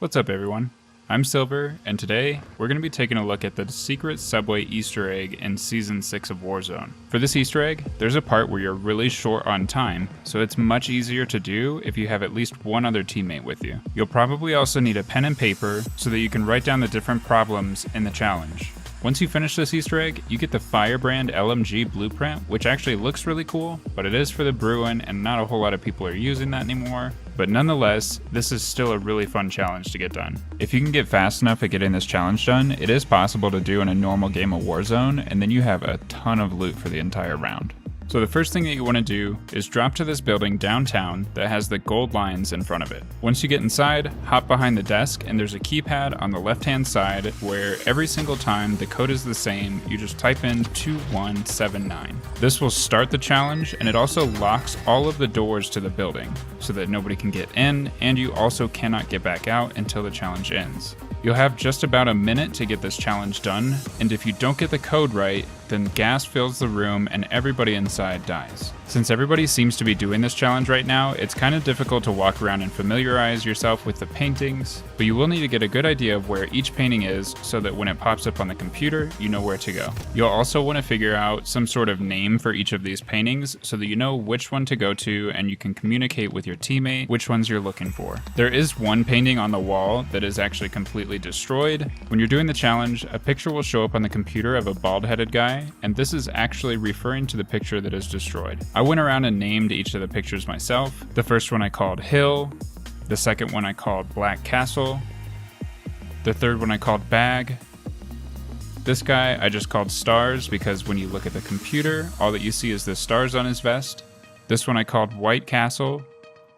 What's up everyone? I'm Silver, and today we're going to be taking a look at the secret subway Easter egg in Season 6 of Warzone. For this Easter egg, there's a part where you're really short on time, so it's much easier to do if you have at least one other teammate with you. You'll probably also need a pen and paper so that you can write down the different problems in the challenge. Once you finish this Easter egg, you get the Firebrand LMG blueprint, which actually looks really cool, but it is for the Bruin and not a whole lot of people are using that anymore. But nonetheless, this is still a really fun challenge to get done. If you can get fast enough at getting this challenge done, it is possible to do in a normal game of Warzone, and then you have a ton of loot for the entire round. So the first thing that you want to do is drop to this building downtown that has the gold lines in front of it. Once you get inside, hop behind the desk and there's a keypad on the left hand side where every single time the code is the same, you just type in 2179. This will start the challenge, and it also locks all of the doors to the building so that nobody can get in, and you also cannot get back out until the challenge ends. You'll have just about a minute to get this challenge done, and if you don't get the code right, then gas fills the room and everybody inside dies. Since everybody seems to be doing this challenge right now, it's kind of difficult to walk around and familiarize yourself with the paintings, but you will need to get a good idea of where each painting is so that when it pops up on the computer, you know where to go. You'll also want to figure out some sort of name for each of these paintings so that you know which one to go to and you can communicate with your teammate which ones you're looking for. There is one painting on the wall that is actually completely destroyed. When you're doing the challenge, a picture will show up on the computer of a bald-headed guy, and this is actually referring to the picture that is destroyed. I went around and named each of the pictures myself. The first one I called Hill, the second one I called Black Castle, the third one I called Bag. This guy I just called Stars because when you look at the computer, all that you see is the stars on his vest. This one I called White Castle,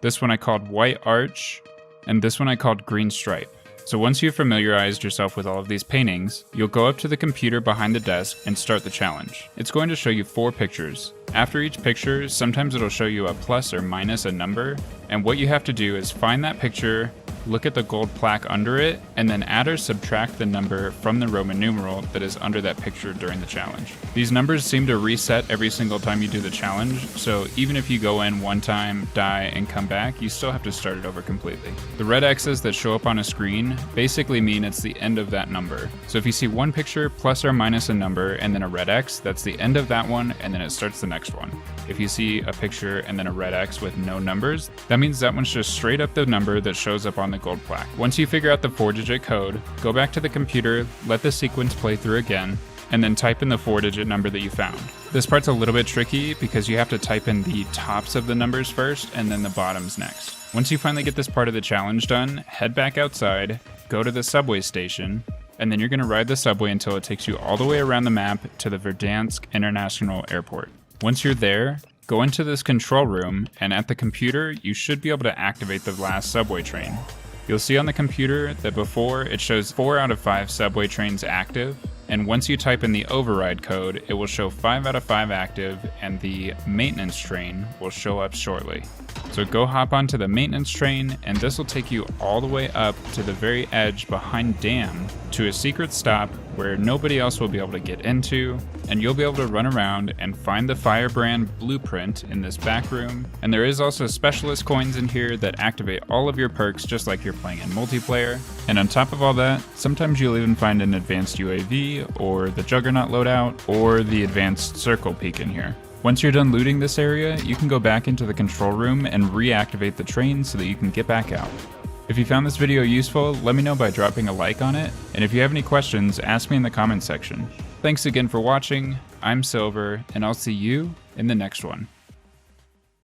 this one I called White Arch, and this one I called Green Stripe. So once you've familiarized yourself with all of these paintings, you'll go up to the computer behind the desk and start the challenge. It's going to show you 4 pictures. After each picture, sometimes it'll show you a plus or minus a number, and what you have to do is find that picture, look at the gold plaque under it, and then add or subtract the number from the Roman numeral that is under that picture during the challenge. These numbers seem to reset every single time you do the challenge, so even if you go in one time, die, and come back, you still have to start it over completely. The red X's that show up on a screen basically mean it's the end of that number. So if you see one picture plus or minus a number and then a red X, that's the end of that one, and then it starts the next one. If you see a picture and then a red X with no numbers, that means that one's just straight up the number that shows up on the gold plaque. Once you figure out the 4-digit code, go back to the computer, let the sequence play through again, and then type in the 4-digit number that you found. This part's a little bit tricky because you have to type in the tops of the numbers first and then the bottoms next. Once you finally get this part of the challenge done, head back outside, go to the subway station, and then you're going to ride the subway until it takes you all the way around the map to the Verdansk International Airport. Once you're there, go into this control room, and at the computer, you should be able to activate the last subway train. You'll see on the computer that before it shows 4 out of 5 subway trains active, and once you type in the override code, it will show 5 out of 5 active, and the maintenance train will show up shortly. So go hop onto the maintenance train, and this will take you all the way up to the very edge behind Dam to a secret stop where nobody else will be able to get into, and you'll be able to run around and find the Firebrand blueprint in this back room. And there is also specialist coins in here that activate all of your perks just like you're playing in multiplayer. And on top of all that, sometimes you'll even find an advanced UAV or the Juggernaut loadout or the advanced circle peak in here. Once you're done looting this area, you can go back into the control room and reactivate the train so that you can get back out. If you found this video useful, let me know by dropping a like on it, and if you have any questions, ask me in the comments section. Thanks again for watching, I'm Silver, and I'll see you in the next one.